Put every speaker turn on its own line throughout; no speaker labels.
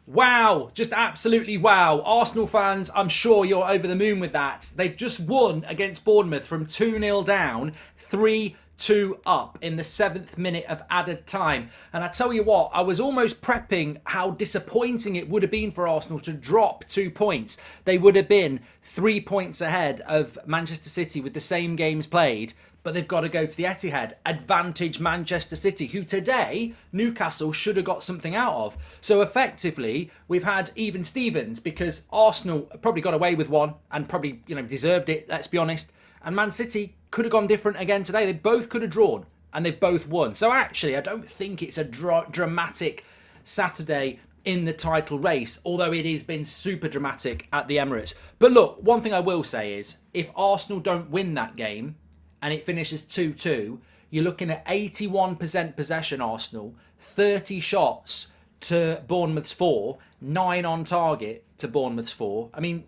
Wow, just absolutely wow. Arsenal fans, I'm sure you're over the moon with that. They've just won against Bournemouth from 2-0 down, 3-2 up in the 7th minute of added time. And I tell you what, I was almost prepping how disappointing it would have been for Arsenal to drop 2 points. They would have been 3 points ahead of Manchester City with the same games played. But they've got to go to the Etihad. Advantage Manchester City, who today Newcastle should have got something out of. So effectively, we've had even Stevens because Arsenal probably got away with one and probably deserved it. Let's be honest. And Man City could have gone different again today. They both could have drawn and they've both won. So actually, I don't think it's a dramatic Saturday in the title race, although it has been super dramatic at the Emirates. But look, one thing I will say is if Arsenal don't win that game, and it finishes 2-2, you're looking at 81% possession Arsenal, 30 shots to Bournemouth's 4, 9 on target to Bournemouth's 4. I mean,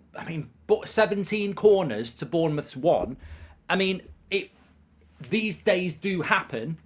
17 corners to Bournemouth's 1. I mean, these days do happen,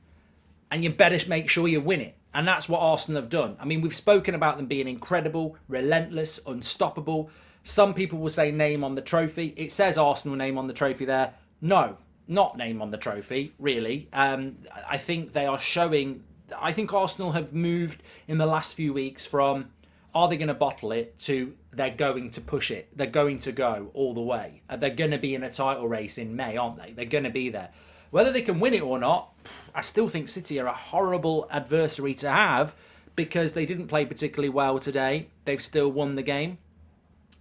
and you better make sure you win it. And that's what Arsenal have done. I mean, we've spoken about them being incredible, relentless, unstoppable. Some people will say name on the trophy. It says Arsenal name on the trophy there. No. Not name on the trophy, really. I think they are showing. I think Arsenal have moved in the last few weeks from are they going to bottle it to they're going to push it. They're going to go all the way. They're going to be in a title race in May, aren't they? They're going to be there. Whether they can win it or not, I still think City are a horrible adversary to have because they didn't play particularly well today. They've still won the game.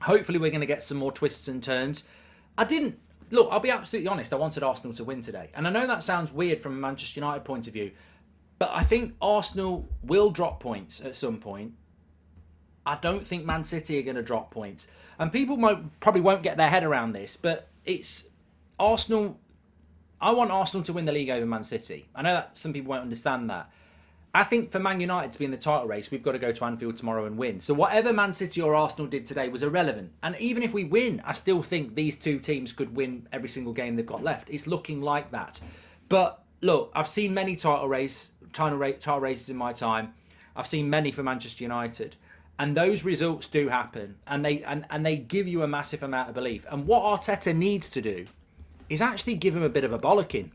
Hopefully we're going to get some more twists and turns. Look, I'll be absolutely honest. I wanted Arsenal to win today. And I know that sounds weird from a Manchester United point of view. But I think Arsenal will drop points at some point. I don't think Man City are going to drop points. And people probably won't get their head around this. But it's Arsenal. I want Arsenal to win the league over Man City. I know that some people won't understand that. I think for Man United to be in the title race, we've got to go to Anfield tomorrow and win. So whatever Man City or Arsenal did today was irrelevant. And even if we win, I still think these two teams could win every single game they've got left. It's looking like that. But look, I've seen many title races in my time. I've seen many for Manchester United. And those results do happen. And they give you a massive amount of belief. And what Arteta needs to do is actually give him a bit of a bollocking.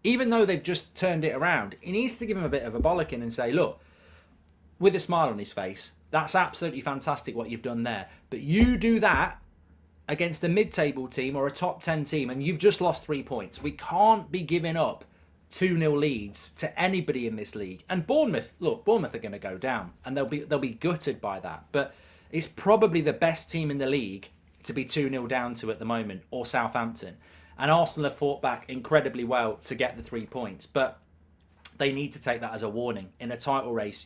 Even though they've just turned it around, he needs to give him a bit of a bollocking and say, look, with a smile on his face, that's absolutely fantastic what you've done there. But you do that against a mid-table team or a top 10 team and you've just lost 3 points. We can't be giving up 2-0 leads to anybody in this league. And Bournemouth are going to go down and they'll be gutted by that. But it's probably the best team in the league to be 2-0 down to at the moment, or Southampton. And Arsenal have fought back incredibly well to get the 3 points. But they need to take that as a warning. In a title race,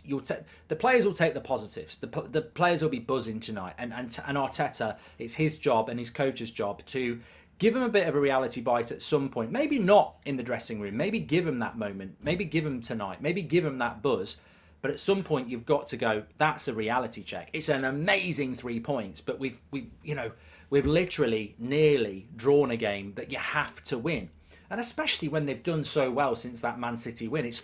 the players will take the positives. The players will be buzzing tonight. And Arteta, it's his job and his coach's job to give him a bit of a reality bite at some point. Maybe not in the dressing room. Maybe give him that moment. Maybe give him tonight. Maybe give him that buzz. But at some point, you've got to go, that's a reality check. It's an amazing 3 points. But we've literally nearly drawn a game that you have to win. And especially when they've done so well since that Man City win. It's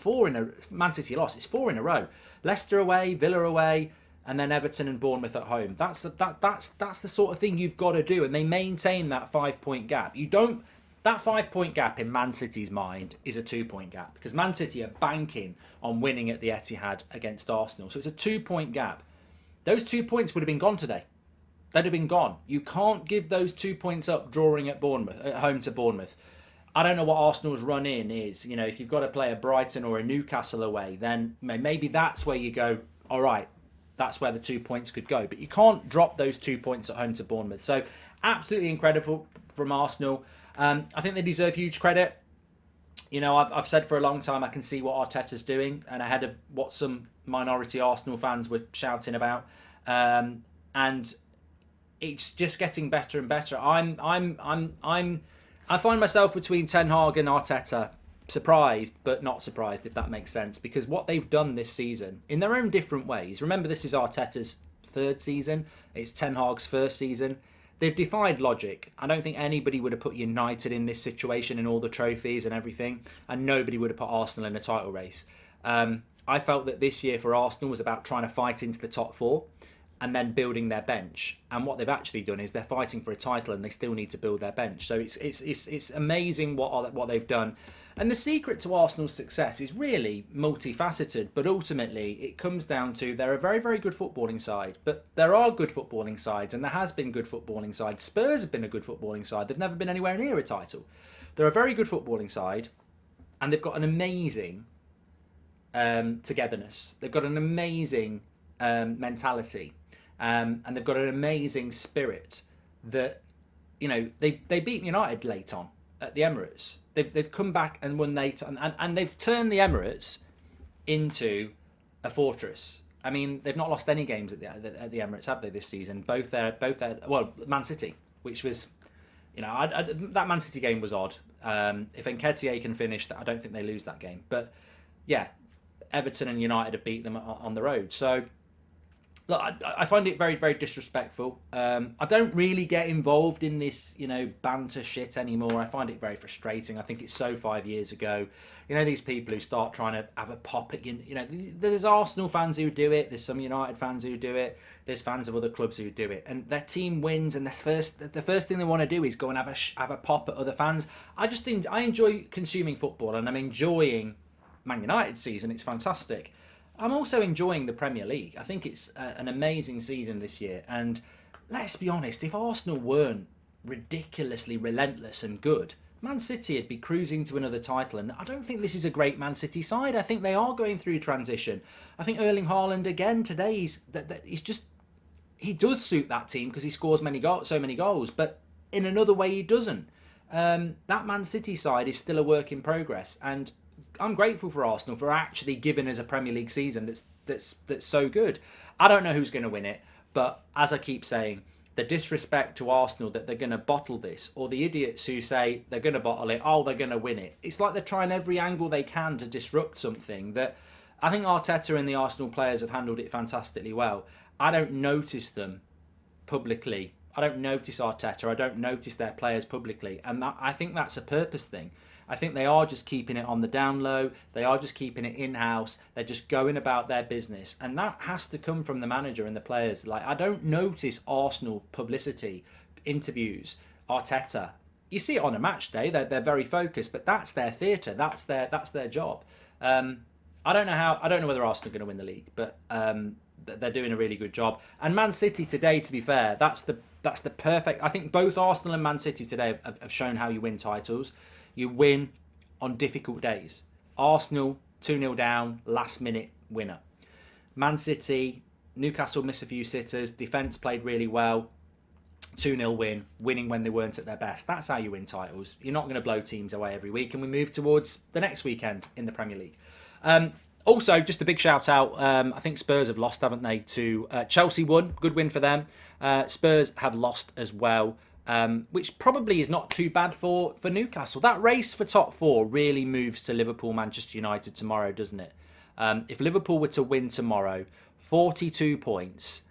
Man City loss. It's 4 in a row. Leicester away, Villa away, and then Everton and Bournemouth at home. That's the sort of thing you've got to do. And they maintain that 5-point gap. That 5-point gap in Man City's mind is a 2-point gap. Because Man City are banking on winning at the Etihad against Arsenal. So it's a 2-point gap. Those 2 points would have been gone today. They'd have been gone. You can't give those 2 points up drawing at home to Bournemouth. I don't know what Arsenal's run in is. If you've got to play a Brighton or a Newcastle away, then maybe that's where you go, all right, that's where the 2 points could go. But you can't drop those 2 points at home to Bournemouth. So absolutely incredible from Arsenal. I think they deserve huge credit. I've said for a long time I can see what Arteta's doing, and ahead of what some minority Arsenal fans were shouting about. And it's just getting better and better. I find myself between Ten Hag and Arteta, surprised but not surprised, if that makes sense, because what they've done this season in their own different ways. Remember, this is Arteta's 3rd season. It's Ten Hag's 1st season. They've defied logic. I don't think anybody would have put United in this situation and all the trophies and everything, and nobody would have put Arsenal in a title race. I felt that this year for Arsenal was about trying to fight into the top 4. and then building their bench. And what they've actually done is they're fighting for a title, and they still need to build their bench. So it's amazing what they've done. And the secret to Arsenal's success is really multifaceted, but ultimately it comes down to they're a very, very good footballing side. But there are good footballing sides, and there has been good footballing sides. Spurs have been a good footballing side. They've never been anywhere near a title. They're a very good footballing side, and they've got an amazing togetherness. They've got an amazing mentality, and they've got an amazing spirit that, you know, they beat United late on at the Emirates. They've come back and won late, and they've turned the Emirates into a fortress. I mean, they've not lost any games at the Emirates, have they, this season? Both their well, Man City, which was, you know, that Man City game was odd. If Nketiah can finish, I don't think they lose that game. But yeah, Everton and United have beat them on the road. So look, I find it very, very disrespectful. I don't really get involved in this, you know, banter shit anymore. I find it very frustrating. I think it's so 5 years ago. You know, these people who start trying to have a pop at, you know, there's Arsenal fans who do it. There's some United fans who do it. There's fans of other clubs who do it. And their team wins, and the first thing they want to do is go and have a pop at other fans. I enjoy consuming football, and I'm enjoying Man United's season. It's fantastic. I'm also enjoying the Premier League. I think it's an amazing season this year. And let's be honest, if Arsenal weren't ridiculously relentless and good, Man City would be cruising to another title. And I don't think this is a great Man City side. I think they are going through transition. I think Erling Haaland, again, today, he does suit that team because he scores so many goals. But in another way, he doesn't. That Man City side is still a work in progress. And I'm grateful for Arsenal for actually giving us a Premier League season that's so good. I don't know who's going to win it, but as I keep saying, the disrespect to Arsenal that they're going to bottle this, or the idiots who say they're going to bottle it, oh, they're going to win it. It's like they're trying every angle they can to disrupt something that I think Arteta and the Arsenal players have handled it fantastically well. I don't notice them publicly. I don't notice Arteta. I don't notice their players publicly. And I think that's a purpose thing. I think they are just keeping it on the down low. They are just keeping it in-house. They're just going about their business. And that has to come from the manager and the players. Like, I don't notice Arsenal publicity, interviews, Arteta. You see it on a match day. They're very focused, but that's their theatre. That's their job. I don't know whether Arsenal are going to win the league, but they're doing a really good job. And Man City today, to be fair, that's the perfect. I think both Arsenal and Man City today have shown how you win titles. You win on difficult days. Arsenal 2-0 down, last minute winner. Man City, Newcastle miss a few sitters. Defence played really well. 2-0 win, winning when they weren't at their best. That's how you win titles. You're not going to blow teams away every week, and we move towards the next weekend in the Premier League. Also, just a big shout out. I think Spurs have lost, haven't they? To Chelsea won. Good win for them. Spurs have lost as well, which probably is not too bad for Newcastle. That race for top four really moves to Liverpool, Manchester United tomorrow, doesn't it? If Liverpool were to win tomorrow, 42 points,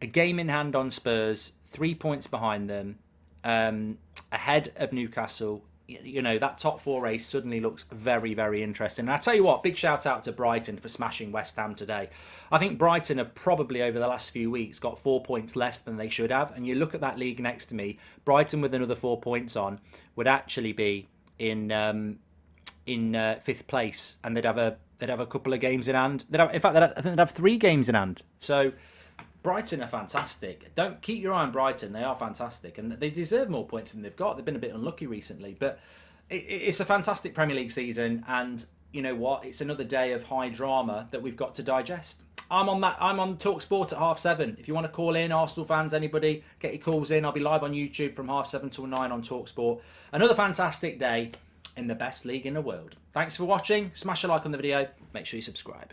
a game in hand on Spurs, 3 points behind them, ahead of Newcastle. You know, that top four race suddenly looks very, very interesting. And I tell you what, big shout out to Brighton for smashing West Ham today. I think Brighton have probably over the last few weeks got 4 points less than they should have. And you look at that league next to me, Brighton with another 4 points on would actually be in fifth place, and they'd have a couple of games in hand. I think they'd have 3 games in hand. So Brighton are fantastic. Don't keep your eye on Brighton. They are fantastic, and they deserve more points than they've got. They've been a bit unlucky recently, but it's a fantastic Premier League season. And you know what? It's another day of high drama that we've got to digest. I'm on TalkSport at 7:30. If you want to call in, Arsenal fans, anybody, get your calls in. I'll be live on YouTube from 7:30 till 9 on TalkSport. Another fantastic day in the best league in the world. Thanks for watching. Smash a like on the video. Make sure you subscribe.